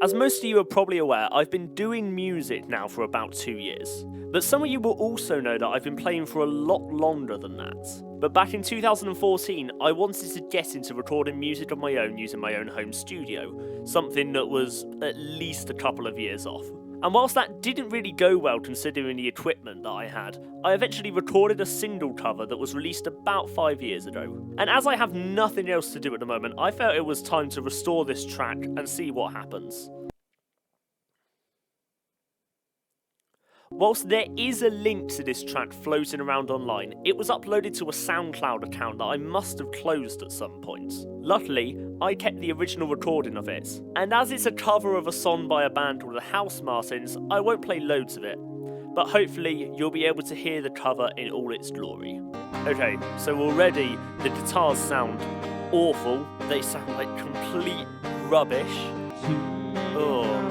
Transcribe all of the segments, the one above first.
As most of you are probably aware, I've been doing music now for about 2 years. But some of you will also know that I've been playing for a lot longer than that. But back in 2014, I wanted to get into recording music on my own using my own home studio, something that was at least a couple of years off. And whilst that didn't really go well considering the equipment that I had, I eventually recorded a single cover that was released about 5 years ago. And as I have nothing else to do at the moment, I felt it was time to restore this track and see what happens. Whilst there is a link to this track floating around online, it was uploaded to a SoundCloud account that I must have closed at some point. Luckily, I kept the original recording of it, and as it's a cover of a song by a band called the House Martins, I won't play loads of it, but hopefully you'll be able to hear the cover in all its glory. Okay, so already the guitars sound awful, they sound like complete rubbish. Oh.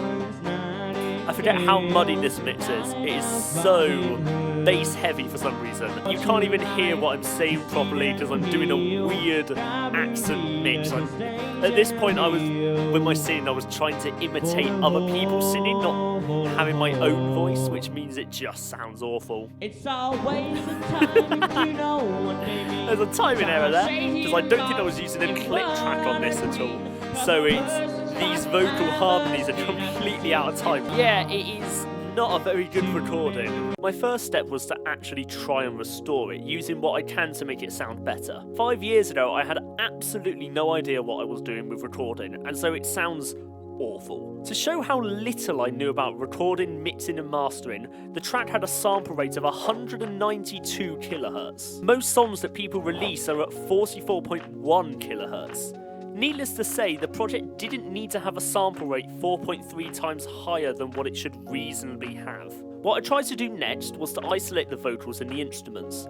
I forget how muddy this mix is. It is so bass heavy for some reason. You can't even hear what I'm saying properly because I'm doing a weird accent mix. At this point, with my singing, I was trying to imitate other people singing, not having my own voice, which means it just sounds awful. It's always a time, you know what baby. There's a timing error there, because I don't think I was using a click track on this at all. So these vocal harmonies are completely out of time. Yeah, it is not a very good recording. My first step was to actually try and restore it, using what I can to make it sound better. 5 years ago, I had absolutely no idea what I was doing with recording, and so it sounds awful. To show how little I knew about recording, mixing and mastering, the track had a sample rate of 192 kHz. Most songs that people release are at 44.1 kHz. Needless to say, the project didn't need to have a sample rate 4.3 times higher than what it should reasonably have. What I tried to do next was to isolate the vocals and the instruments.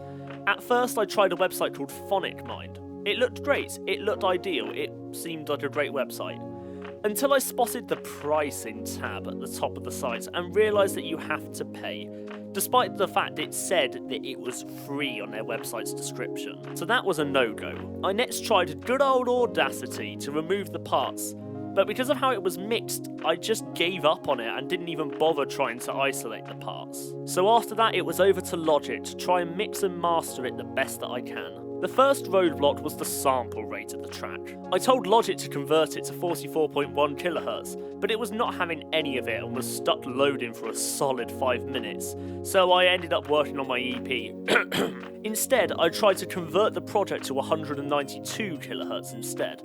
At first I tried a website called Phonic Mind. It looked great, it looked ideal, it seemed like a great website. Until I spotted the pricing tab at the top of the site and realised that you have to pay, despite the fact it said that it was free on their website's description. So that was a no-go. I next tried good old Audacity to remove the parts, but because of how it was mixed, I just gave up on it and didn't even bother trying to isolate the parts. So after that, it was over to Logic to try and mix and master it the best that I can. The first roadblock was the sample rate of the track. I told Logic to convert it to 44.1 kHz, but it was not having any of it and was stuck loading for a solid 5 minutes, so I ended up working on my EP. Instead, I tried to convert the project to 192 kHz instead.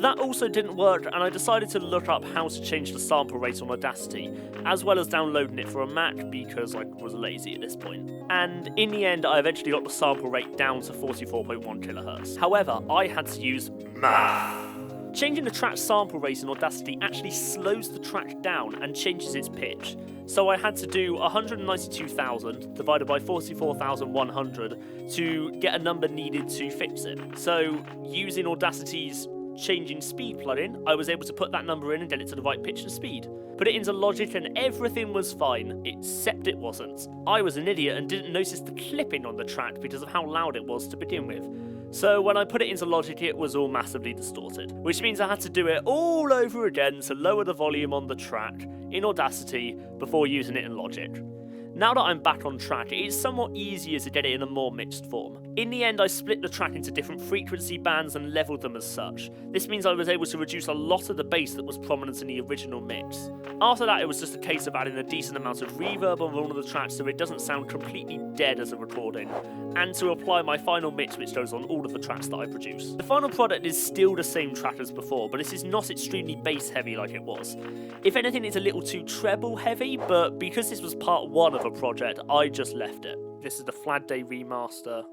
That also didn't work, and I decided to look up how to change the sample rate on Audacity, as well as downloading it for a Mac because I was lazy at this point. And in the end, I eventually got the sample rate down to 44.1 kHz. However, I had to use math. Changing the track's sample rate in Audacity actually slows the track down and changes its pitch. So I had to do 192,000 divided by 44,100 to get a number needed to fix it. So using Audacity's changing speed plugin, I was able to put that number in and get it to the right pitch and speed. Put it into Logic and everything was fine, except it wasn't. I was an idiot and didn't notice the clipping on the track because of how loud it was to begin with. So when I put it into Logic, it was all massively distorted, which means I had to do it all over again to lower the volume on the track in Audacity before using it in Logic. Now that I'm back on track, it is somewhat easier to get it in a more mixed form. In the end, I split the track into different frequency bands and leveled them as such. This means I was able to reduce a lot of the bass that was prominent in the original mix. After that, it was just a case of adding a decent amount of reverb on one of the tracks so it doesn't sound completely dead as a recording, and to apply my final mix which goes on all of the tracks that I produce. The final product is still the same track as before, but it is not extremely bass heavy like it was. If anything, it's a little too treble heavy, but because this was part one of a project, I just left it. This is the Flag Day remaster.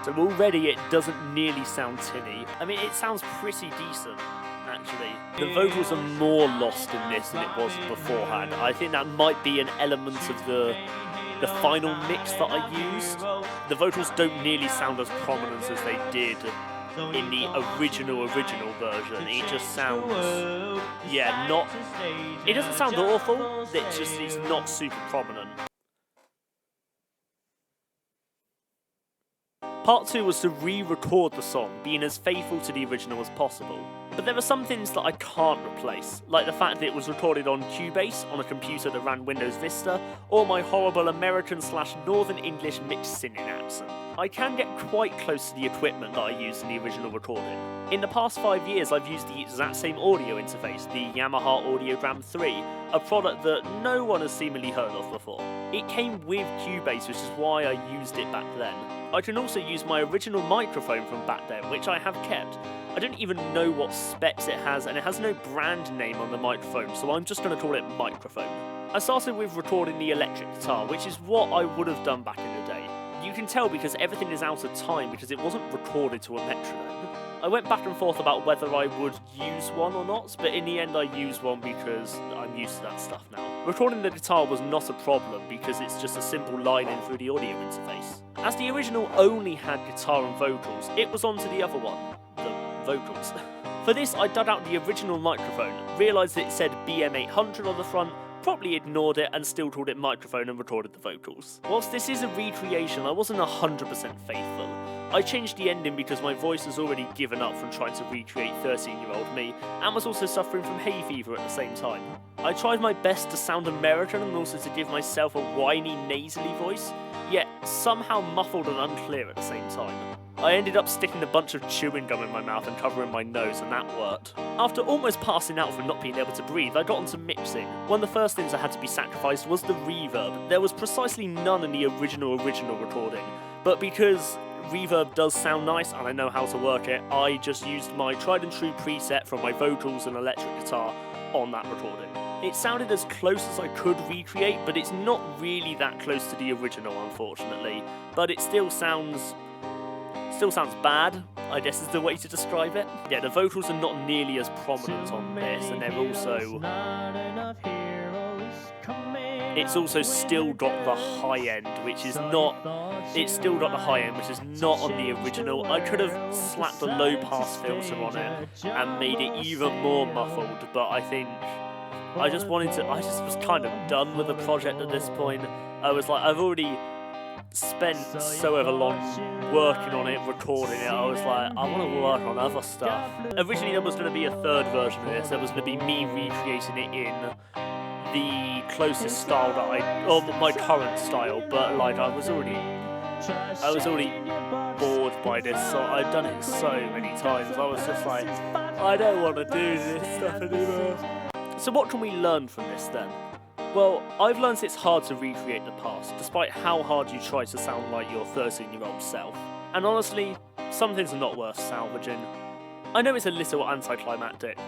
So already it doesn't nearly sound tinny. I mean, it sounds pretty decent, actually. The vocals are more lost in this than it was beforehand. I think that might be an element of the final mix that I used. The vocals don't nearly sound as prominent as they did in the original version. It just sounds, it doesn't sound awful, it's not super prominent. Part 2 was to re-record the song, being as faithful to the original as possible. But there are some things that I can't replace, like the fact that it was recorded on Cubase, on a computer that ran Windows Vista, or my horrible American/Northern English mixed singing accent. I can get quite close to the equipment that I used in the original recording. In the past 5 years, I've used the exact same audio interface, the Yamaha Audiogram 3, a product that no one has seemingly heard of before. It came with Cubase, which is why I used it back then. I can also use my original microphone from back then, which I have kept. I don't even know what specs it has, and it has no brand name on the microphone, so I'm just going to call it microphone. I started with recording the electric guitar, which is what I would have done back in the day. You can tell because everything is out of time because it wasn't recorded to a metronome. I went back and forth about whether I would use one or not, but in the end I used one because I'm used to that stuff now. Recording the guitar was not a problem because it's just a simple line in through the audio interface. As the original only had guitar and vocals, it was on to the other one, the vocals. For this I dug out the original microphone, realised that it said BM800 on the front, properly ignored it and still called it microphone and recorded the vocals. Whilst this is a recreation, I wasn't 100% faithful. I changed the ending because my voice has already given up from trying to recreate 13-year-old me, and was also suffering from hay fever at the same time. I tried my best to sound American and also to give myself a whiny, nasally voice, yet somehow muffled and unclear at the same time. I ended up sticking a bunch of chewing gum in my mouth and covering my nose, and that worked. After almost passing out from not being able to breathe, I got onto mixing. One of the first things that had to be sacrificed was the reverb. There was precisely none in the original recording, but because reverb does sound nice and I know how to work it, I just used my tried and true preset from my vocals and electric guitar on that recording. It sounded as close as I could recreate, but it's not really that close to the original, unfortunately. But it still sounds bad, I guess is the way to describe it. Yeah, the vocals are not nearly as prominent on this, and they're also... It's also still got the high end, which is not... It's still got the high end, which is not on the original. I could have slapped a low pass filter on it and made it even more muffled, but I think... I just was kind of done with the project at this point. I was like, I've already spent so ever long working on it, recording it. I was like, I want to work on other stuff. Originally there was going to be a third version of this. There was going to be me recreating it in the closest style that or my current style, but like I was already bored by this, so I'd done it so many times. I was just like, I don't want to do this stuff anymore. So what can we learn from this then? Well, I've learned it's hard to recreate the past, despite how hard you try to sound like your 13-year-old self. And honestly, some things are not worth salvaging. I know it's a little anticlimactic,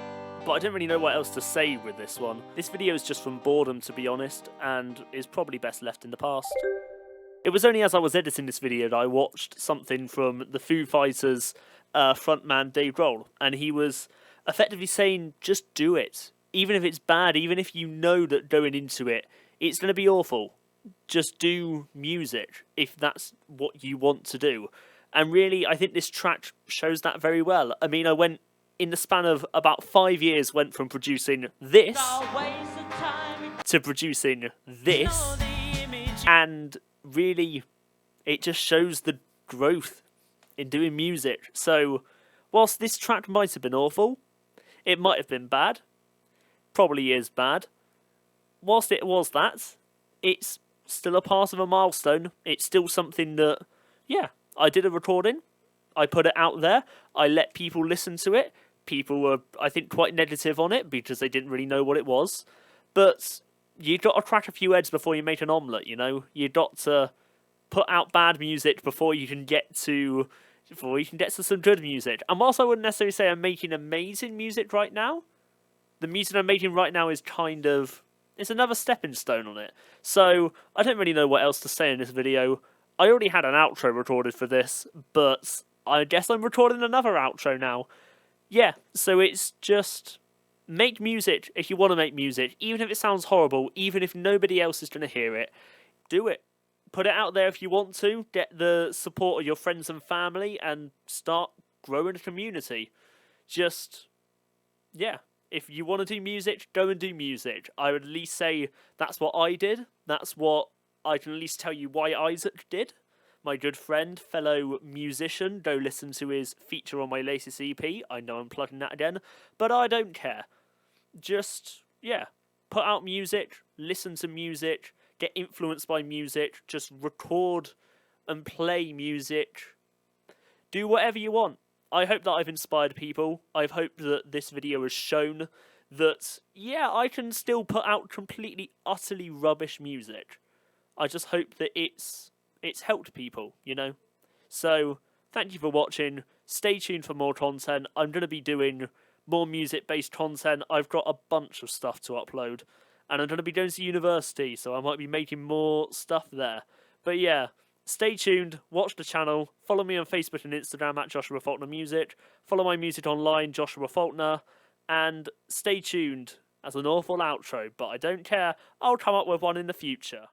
but I don't really know what else to say with this one. This video is just from boredom, to be honest, and is probably best left in the past. It was only as I was editing this video that I watched something from the Foo Fighters frontman Dave Grohl, and he was effectively saying, just do it. Even if it's bad, even if you know that going into it, it's going to be awful. Just do music, if that's what you want to do. And really, I think this track shows that very well. I mean, I went, in the span of about 5 years, went from producing this to producing this. And really, it just shows the growth in doing music. So, whilst this track might have been awful, it might have been bad, probably is bad. Whilst it was that, it's still a part of a milestone. It's still something that, yeah, I did a recording. I put it out there. I let people listen to it. People were, I think, quite negative on it because they didn't really know what it was. But you got to crack a few eggs before you make an omelette, you know? You got to put out bad music before you can get to some good music. And whilst I wouldn't necessarily say I'm making amazing music right now, the music I'm making right now is kind of... It's another stepping stone on it. So, I don't really know what else to say in this video. I already had an outro recorded for this, but I guess I'm recording another outro now. Yeah, so it's just... Make music if you want to make music, even if it sounds horrible, even if nobody else is going to hear it. Do it. Put it out there if you want to. Get the support of your friends and family and start growing a community. Just... Yeah. If you want to do music, go and do music. I would at least say that's what I did. That's what I can at least tell you why Isaac did. my good friend, fellow musician. Go listen to his feature on my latest EP. I know I'm plugging that again, but I don't care. Just, yeah, put out music, listen to music, get influenced by music, just record and play music. Do whatever you want. I hope that I've inspired people. I've hoped that this video has shown that, yeah, I can still put out completely, utterly rubbish music. I just hope that it's helped people, you know? So, thank you for watching. Stay tuned for more content. I'm going to be doing more music-based content. I've got a bunch of stuff to upload. And I'm going to be going to university, so I might be making more stuff there. But yeah, stay tuned, watch the channel, follow me on Facebook and Instagram at Joshua Faulkner Music, follow my music online, Joshua Faulkner, and stay tuned as an awful outro, but I don't care, I'll come up with one in the future.